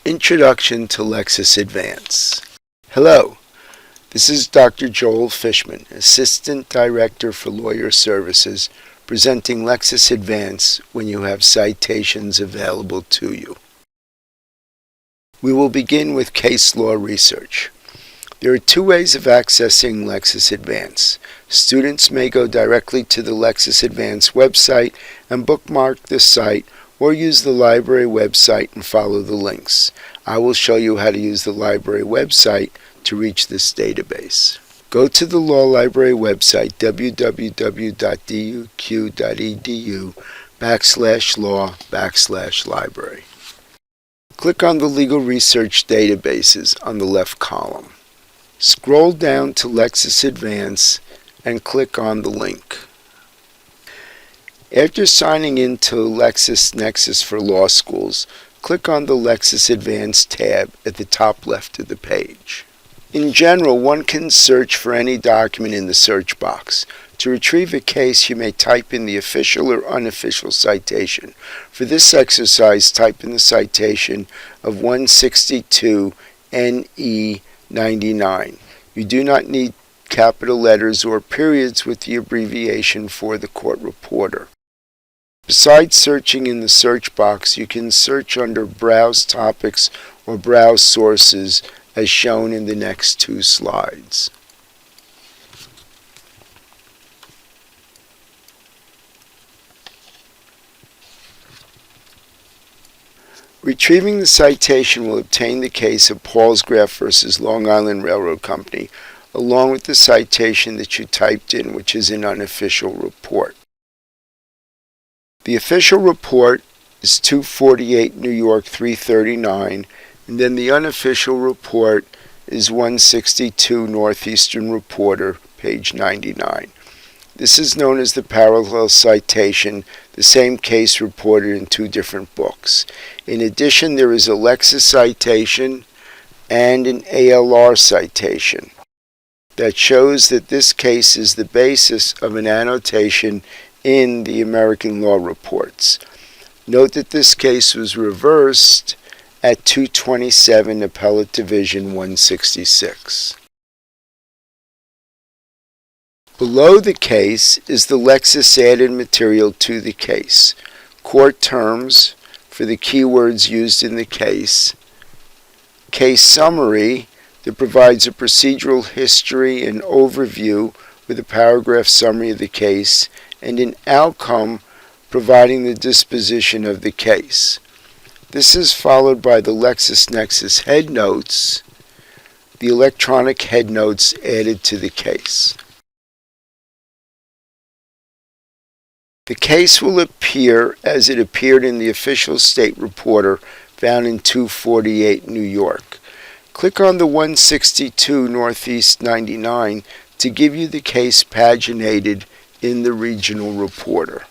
Introduction to Lexis Advance. Hello, this is Dr. Joel Fishman, Assistant Director for Lawyer Services, presenting Lexis Advance when you have citations available to you. We will begin with case law research. There are two ways of accessing Lexis Advance. Students may go directly to the Lexis Advance website and bookmark the site, or use the library website and follow the links. I will show you how to use the library website to reach this database. Go to the Law Library website, www.duq.edu/law/library. Click on the Legal Research Databases on the left column. Scroll down to Lexis Advance and click on the link. After signing in to LexisNexis for Law Schools, click on the Lexis Advance tab at the top left of the page. In general, one can search for any document in the search box. To retrieve a case, you may type in the official or unofficial citation. For this exercise, type in the citation of 162 NE 99. You do not need capital letters or periods with the abbreviation for the court reporter. Besides searching in the search box, you can search under Browse Topics or Browse Sources as shown in the next two slides. Retrieving the citation will obtain the case of Paulsgraf versus Long Island Railroad Company, along with the citation that you typed in, which is an unofficial report. The official report is 248 New York 339, and then the unofficial report is 162 Northeastern Reporter, page 99. This is known as the parallel citation, the same case reported in two different books. In addition, there is a Lexis citation and an ALR citation that shows that this case is the basis of an annotation in the American Law Reports. Note that this case was reversed at 227 Appellate Division 166. Below the case is the Lexis added material to the case, court terms for the keywords used in the case summary that provides a procedural history and overview with a paragraph summary of the case, and an outcome providing the disposition of the case. This is followed by the LexisNexis head notes, the electronic head notes added to the case. The case will appear as it appeared in the official state reporter found in 248 New York. Click on the 162 Northeast 99 to give you the case paginated in the regional reporter.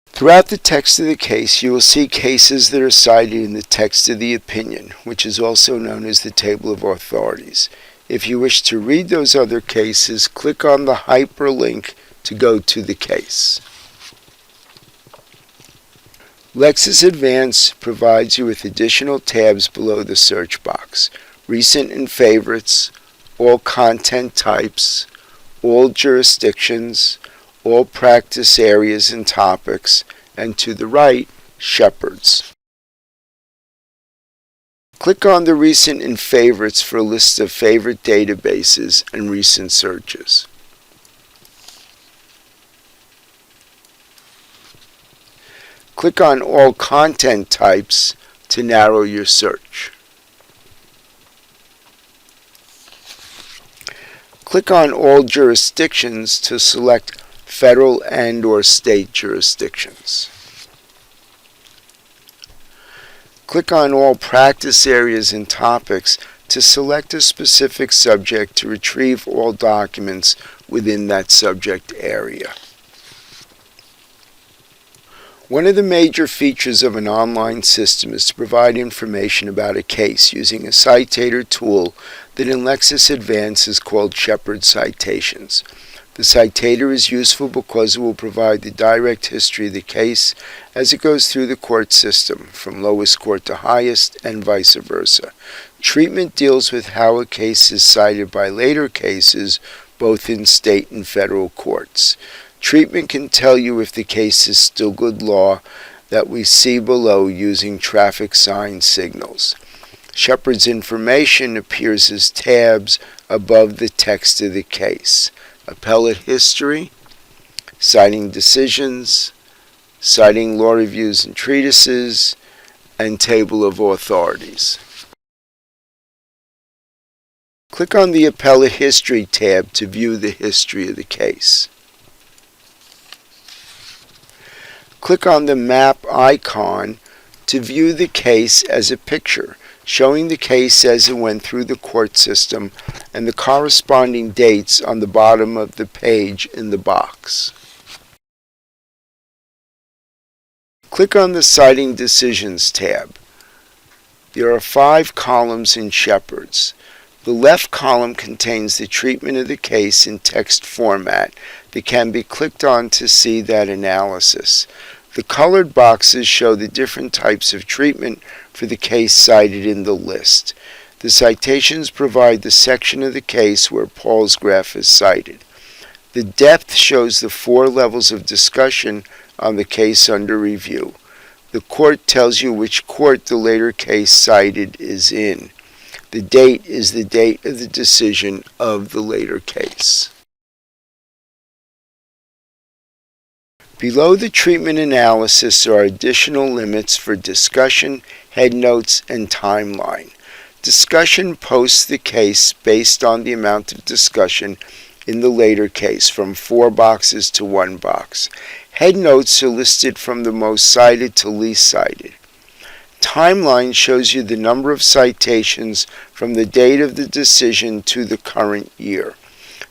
Throughout the text of the case, you will see cases that are cited in the text of the opinion, which is also known as the Table of Authorities. If you wish to read those other cases, click on the hyperlink to go to the case. Lexis Advance provides you with additional tabs below the search box: Recent and Favorites, All Content Types, All Jurisdictions, All Practice Areas and Topics, and to the right, Shepherds. Click on the Recent and Favorites for a list of favorite databases and recent searches. Click on All Content Types to narrow your search. Click on All Jurisdictions to select federal and/or state jurisdictions. Click on All Practice Areas and Topics to select a specific subject to retrieve all documents within that subject area. One of the major features of an online system is to provide information about a case using a citator tool that in Lexis Advance is called Shepherd Citations. The citator is useful because it will provide the direct history of the case as it goes through the court system, from lowest court to highest, and vice versa. Treatment deals with how a case is cited by later cases, both in state and federal courts. Treatment can tell you if the case is still good law that we see below using traffic sign signals. Shepard's information appears as tabs above the text of the case. Appellate history, citing decisions, citing law reviews and treatises, and table of authorities. Click on the Appellate History tab to view the history of the case. Click on the map icon to view the case as a picture, showing the case as it went through the court system and the corresponding dates on the bottom of the page in the box. Click on the Citing Decisions tab. There are 5 columns in Shepard's. The left column contains the treatment of the case in text format that can be clicked on to see that analysis. The colored boxes show the different types of treatment for the case cited in the list. The citations provide the section of the case where Paul's graph is cited. The depth shows the 4 levels of discussion on the case under review. The court tells you which court the later case cited is in. The date is the date of the decision of the later case. Below the treatment analysis are additional limits for discussion, headnotes, and timeline. Discussion posts the case based on the amount of discussion in the later case, from 4 boxes to 1 box. Headnotes are listed from the most cited to least cited. Timeline shows you the number of citations from the date of the decision to the current year.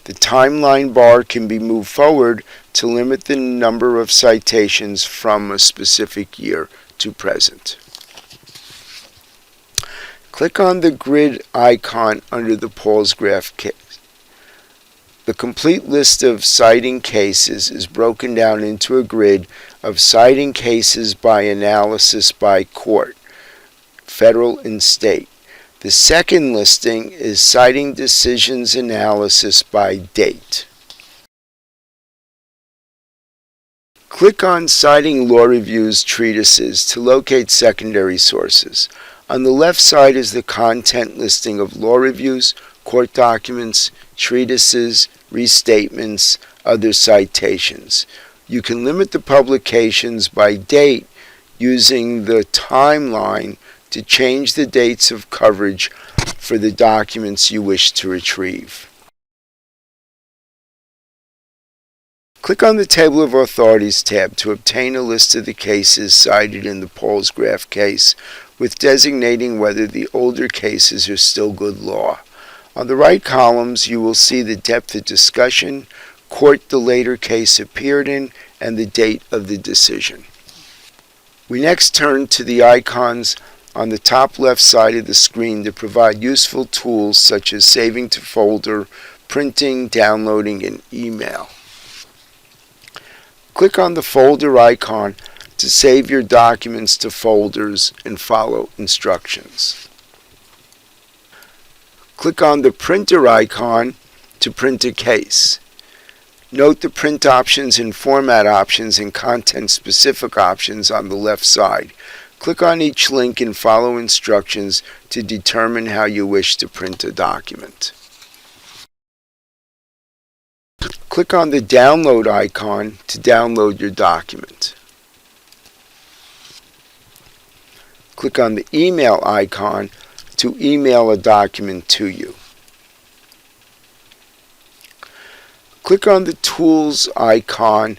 The timeline bar can be moved forward to limit the number of citations from a specific year to present. Click on the grid icon under the Paul's graph case. The complete list of citing cases is broken down into a grid of citing cases by analysis by court, federal and state. The second listing is citing decisions analysis by date. Click on Citing Law Reviews Treatises to locate secondary sources. On the left side is the content listing of law reviews, court documents, treatises, restatements, other citations. You can limit the publications by date using the timeline to change the dates of coverage for the documents you wish to retrieve. Click on the Table of Authorities tab to obtain a list of the cases cited in the Paul's graph case, with designating whether the older cases are still good law. On the right columns, you will see the depth of discussion, court the later case appeared in, and the date of the decision. We next turn to the icons on the top left side of the screen to provide useful tools such as saving to folder, printing, downloading, and email. Click on the folder icon to save your documents to folders and follow instructions. Click on the printer icon to print a case. Note the print options and format options and content-specific options on the left side. Click on each link and follow instructions to determine how you wish to print a document. Click on the download icon to download your document. Click on the email icon to email a document to you. Click on the Tools icon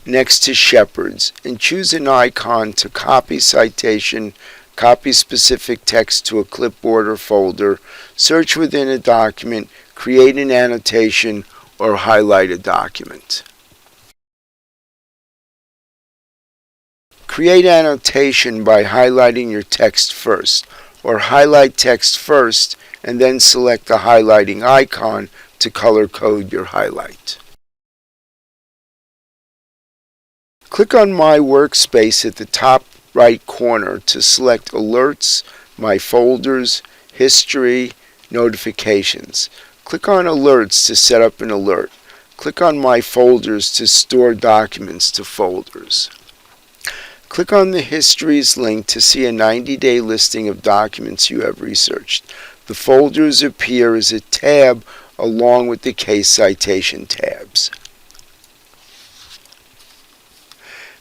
next to Shepard's and choose an icon to copy citation, copy specific text to a clipboard or folder, search within a document, create an annotation, or highlight a document. Create annotation by highlighting your text first, or highlight text first and then select the highlighting icon to color code your highlight. Click on My Workspace at the top right corner to select Alerts, My Folders, History, Notifications. Click on Alerts to set up an alert. Click on My Folders to store documents to folders. Click on the Histories link to see a 90-day listing of documents you have researched. The folders appear as a tab along with the case citation tabs.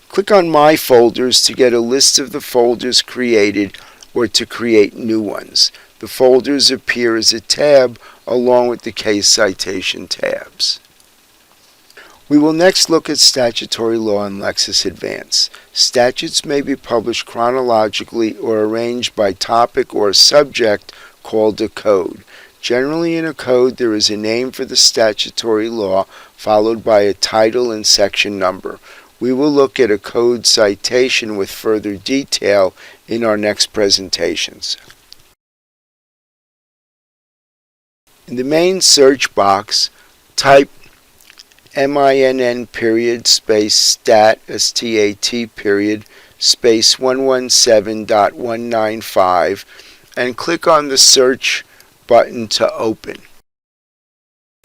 Click on My Folders to get a list of the folders created or to create new ones. The folders appear as a tab along with the case citation tabs. We will next look at statutory law in Lexis Advance. Statutes may be published chronologically or arranged by topic or subject called a code. Generally in a code there is a name for the statutory law followed by a title and section number. We will look at a code citation with further detail in our next presentations. In the main search box, type MINN period space stat STAT period space 117.195 and click on the search button to open.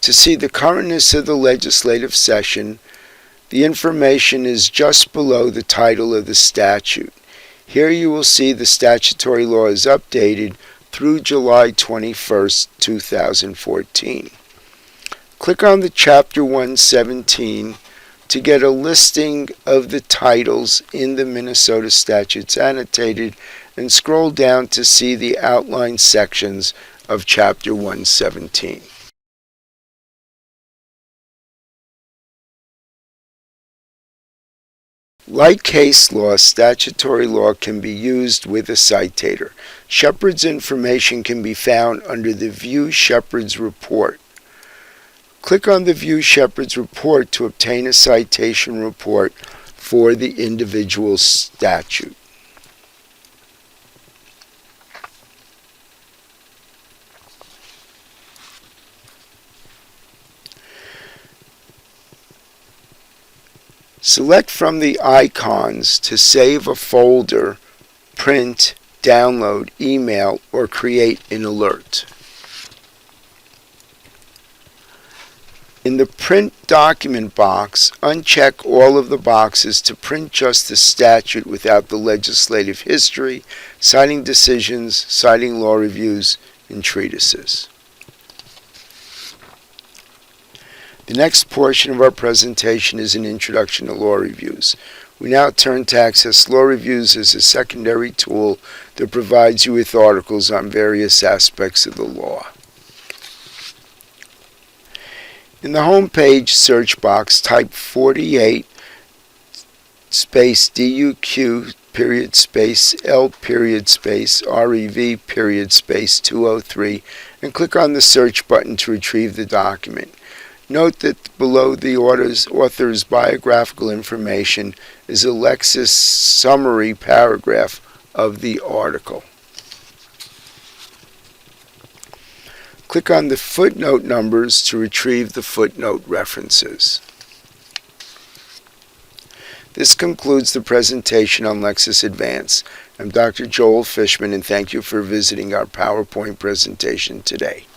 To see the currentness of the legislative session, the information is just below the title of the statute. Here you will see the statutory law is updated through July 21st, 2014. Click on the Chapter 117 to get a listing of the titles in the Minnesota statutes annotated and scroll down to see the outlined sections of Chapter 117. Like case law, statutory law can be used with a citator. Shepard's information can be found under the View Shepard's Report. Click on the View Shepard's Report to obtain a citation report for the individual statute. Select from the icons to save a folder, print, download, email, or create an alert. In the Print Document box, uncheck all of the boxes to print just the statute without the legislative history, citing decisions, citing law reviews, and treatises. The next portion of our presentation is an introduction to law reviews. We now turn to access law reviews as a secondary tool that provides you with articles on various aspects of the law. In the home page search box, type 48 space DUQ period space L period space REV period space 203 and click on the search button to retrieve the document. Note that below the author's biographical information is a Lexis summary paragraph of the article. Click on the footnote numbers to retrieve the footnote references. This concludes the presentation on Lexis Advance. I'm Dr. Joel Fishman, and thank you for visiting our PowerPoint presentation today.